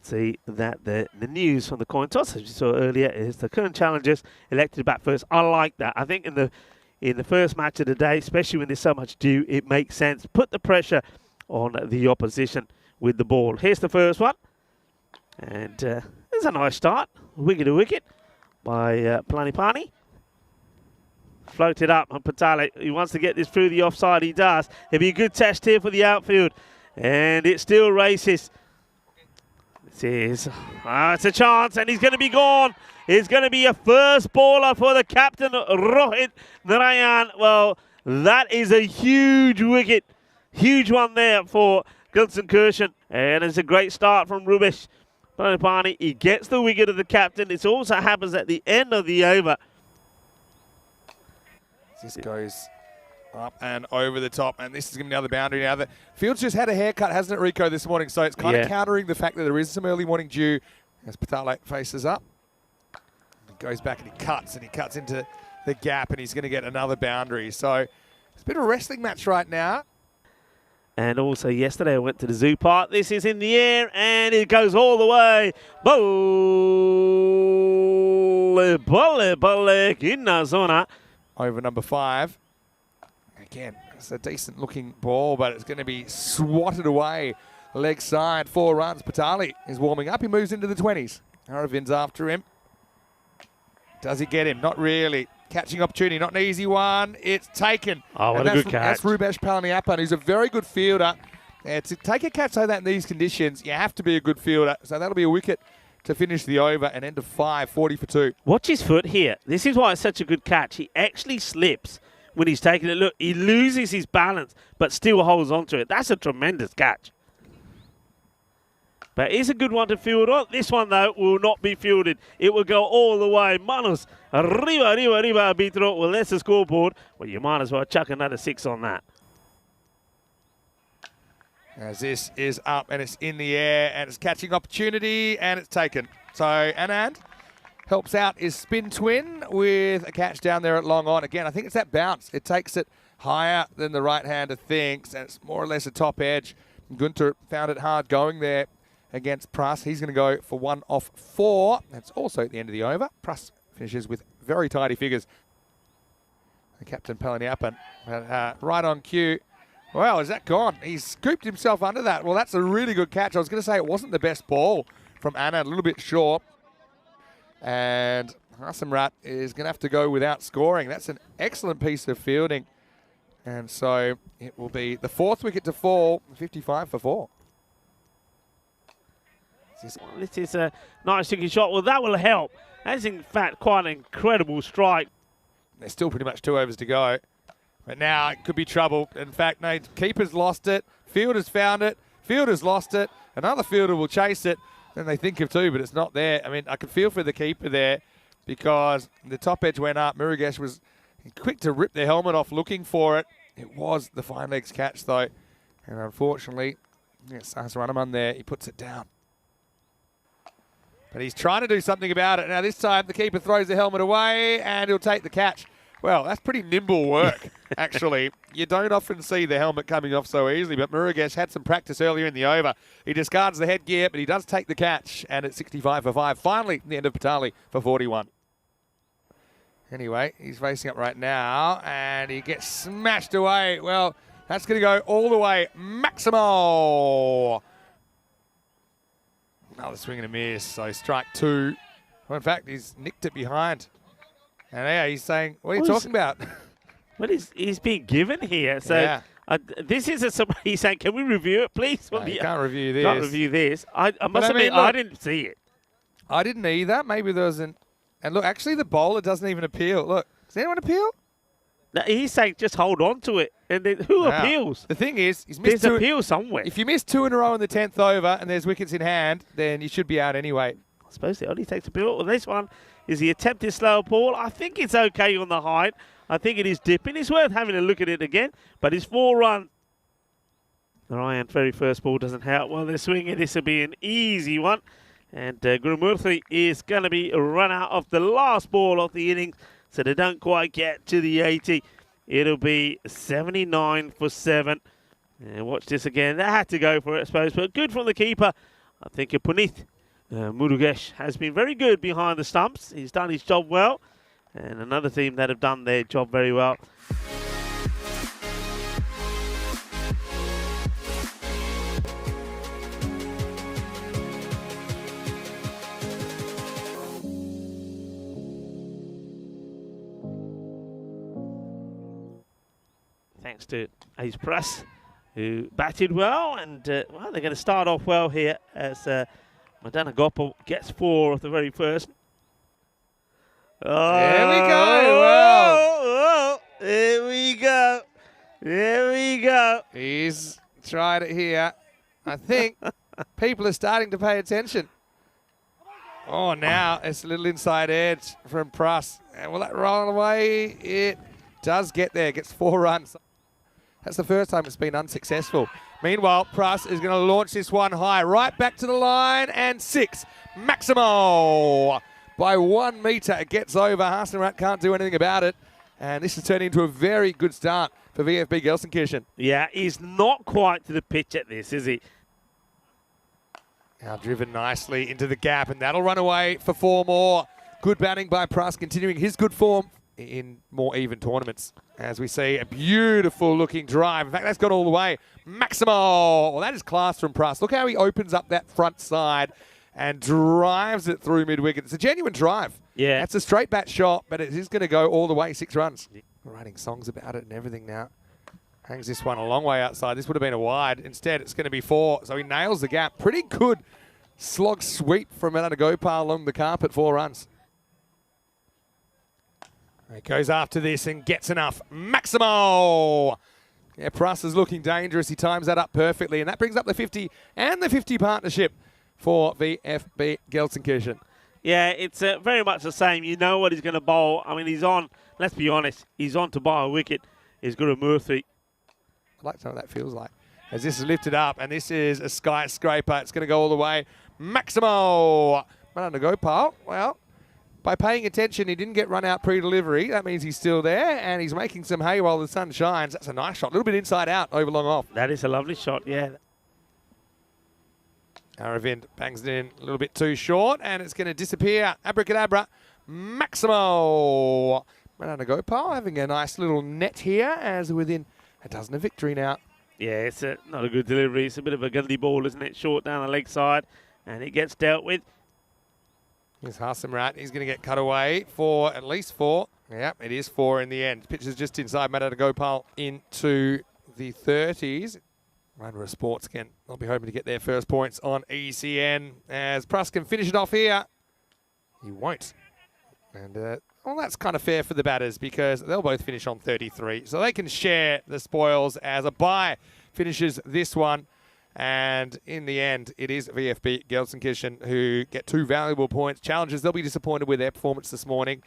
see that the news from the coin toss, as you saw earlier, is the current challengers elected to bat first. I like that. I think in the first match of the day, especially when there's so much due, it makes sense. Put the pressure on the opposition with the ball. Here's the first one. And there's a nice start. Wicket to wicket by Planipani. Floated up on Patale. He wants to get this through the offside. He does. It'll be a good test here for the outfield. And it still races. It's a chance, and he's going to be gone. It's going to be a first baller for the captain, Rohit Narayan. Well, that is a huge wicket. Huge one there for Gulson Kirshen. And it's a great start from Rubesh Planipani. He gets the wicket of the captain. It also happens at the end of the over. This goes up and over the top, and this is going to be another boundary now. The field's just had a haircut, hasn't it, Rico, this morning? So it's kind of countering the fact that there is some early morning dew as Patale faces up. He goes back and he cuts into the gap, and he's going to get another boundary. So it's a bit of a wrestling match right now. And also yesterday I went to the zoo park. This is in the air, and it goes all the way. Inna zona. Over number 5. Again, it's a decent looking ball, but it's going to be swatted away. Leg side, 4 runs. Patale is warming up. He moves into the 20s. Aravin's after him. Does he get him? Not really. Catching opportunity, not an easy one. It's taken. Oh, what a good catch. That's Rubesh Palaniappan, who's a very good fielder. To take a catch like that in these conditions, you have to be a good fielder. So that'll be a wicket to finish the over and end of 5, 40 for 2. Watch his foot here. This is why it's such a good catch. He actually slips when he's taking it. Look, he loses his balance, but still holds on to it. That's a tremendous catch. But it's a good one to field on. This one, though, will not be fielded. It will go all the way. Manos, arriba, arbitro. Well, that's the scoreboard. Well, you might as well chuck another 6 on that. As this is up and it's in the air and it's catching opportunity and it's taken. So Anand helps out his spin twin with a catch down there at long on. Again, I think it's that bounce. It takes it higher than the right-hander thinks, and it's more or less a top edge. Gunter found it hard going there against Pruss. He's going to go for 1 off 4. That's also at the end of the over. Pruss finishes with very tidy figures. The captain Palaniappan right on cue. Well, is that gone? He's scooped himself under that. Well, that's a really good catch. I was going to say it wasn't the best ball from Anand, a little bit short. And Hasamrat is going to have to go without scoring. That's an excellent piece of fielding. And so it will be the 4th wicket to fall, 55 for 4. This is a nice looking shot. Well, that will help. That's in fact quite an incredible strike. There's still pretty much 2 overs to go. But now it could be trouble. In fact, no, keeper's lost it. Fielder's found it. Fielder's lost it. Another fielder will chase it. Then they think of 2, but it's not there. I mean, I could feel for the keeper there because the top edge went up. Murugesh was quick to rip the helmet off looking for it. It was the fine legs catch, though. And unfortunately, Sahasranaman there, he puts it down. But he's trying to do something about it. Now this time the keeper throws the helmet away and he'll take the catch. Well, that's pretty nimble work, actually. You don't often see the helmet coming off so easily, but Murugesh had some practice earlier in the over. He discards the headgear, but he does take the catch, and it's 65 for 5. Finally, the end of Patale for 41. Anyway, he's facing up right now, and he gets smashed away. Well, that's going to go all the way. Maximo! Another swing and a miss, so strike 2. Well, in fact, he's nicked it behind. And yeah, he's saying, what are you talking about? What is he's being given here? So yeah. This is he's saying, can we review it, please? No, you can't review this. Can't review this. I must admit, I didn't see it. I didn't either. Maybe there wasn't. And look, actually the bowler doesn't even appeal. Look, does anyone appeal? No, he's saying just hold on to it. And then who appeals? The thing is, he's missed there's appeal somewhere. If you miss 2 in a row in the 10th over and there's wickets in hand, then you should be out anyway. I suppose it only takes a appeal. Well, this one is the attempted slow ball. I think it's okay on the height. I think it is dipping. It's worth having a look at it again. But it's 4 runs. The Ryan very first ball doesn't help. Well, they're swinging. This will be an easy one. And Gurumurthy is going to be run out of the last ball of the innings. So they don't quite get to the 80. It'll be 79 for 7. And watch this again. They had to go for it, I suppose. But good from the keeper. I think Punith Murugesh has been very good behind the stumps. He's done his job well. And another team that have done their job very well. Thanks to Ace Press, who batted well, and well, they're going to start off well here as Madana Gopal gets 4 of the very first. Oh, there we go. Well, oh, there we go. There we go. He's tried it here. I think people are starting to pay attention. Oh, now it's a little inside edge from Pruss. And will that roll away? It does get there. Gets 4 runs. That's the first time it's been unsuccessful. Meanwhile, Pruss is going to launch this one high. Right back to the line and 6. Maximo by 1 metre. It gets over. Hasenrat can't do anything about it. And this has turned into a very good start for VfB Gelsenkirchen. Yeah, he's not quite to the pitch at this, is he? Now driven nicely into the gap, and that'll run away for 4 more. Good batting by Pruss, continuing his good form in more even tournaments. As we see a beautiful looking drive. In fact, that's gone all the way. Maximo! Well, that is class from Pruss. Look how he opens up that front side and drives it through mid-wicket. It's a genuine drive. Yeah. That's a straight bat shot, but it is going to go all the way, 6 runs. We're writing songs about it and everything now. Hangs this one a long way outside. This would have been a wide. Instead, it's going to be 4. So he nails the gap. Pretty good slog sweep from Anandagopal along the carpet, 4 runs. He goes after this and gets enough. Maximo! Yeah, Pruss is looking dangerous. He times that up perfectly, and that brings up the 50 and the 50 partnership for VfB Gelsenkirchen. Yeah, it's very much the same. You know what he's going to bowl. I mean, he's on, let's be honest, he's on to buy a wicket. He's got a Murthy. I like to know what that feels like. As this is lifted up, and this is a skyscraper. It's going to go all the way. Maximo! Anandagopal, well, by paying attention, he didn't get run out pre-delivery. That means he's still there, and he's making some hay while the sun shines. That's a nice shot. A little bit inside out, over long off. That is a lovely shot, yeah. Aravind bangs it in a little bit too short, and it's going to disappear. Abracadabra. Maximo. Anandagopal having a nice little net here as within a dozen of victory now. Yeah, it's not a good delivery. It's a bit of a gundy ball, isn't it? Short down the leg side, and it gets dealt with. Here's Hasenrat. He's going to get cut away for at least 4. Yep, it is 4 in the end. Pitch is just inside Anandagopal into the 30s. Runner Sports can. They'll be hoping to get their first points on ECN as Pruss can finish it off here. He won't. And, well, that's kind of fair for the batters because they'll both finish on 33. So they can share the spoils as a bye finishes this one. And in the end, it is VfB Gelsenkirchen who get 2 valuable points. Challengers, they'll be disappointed with their performance this morning.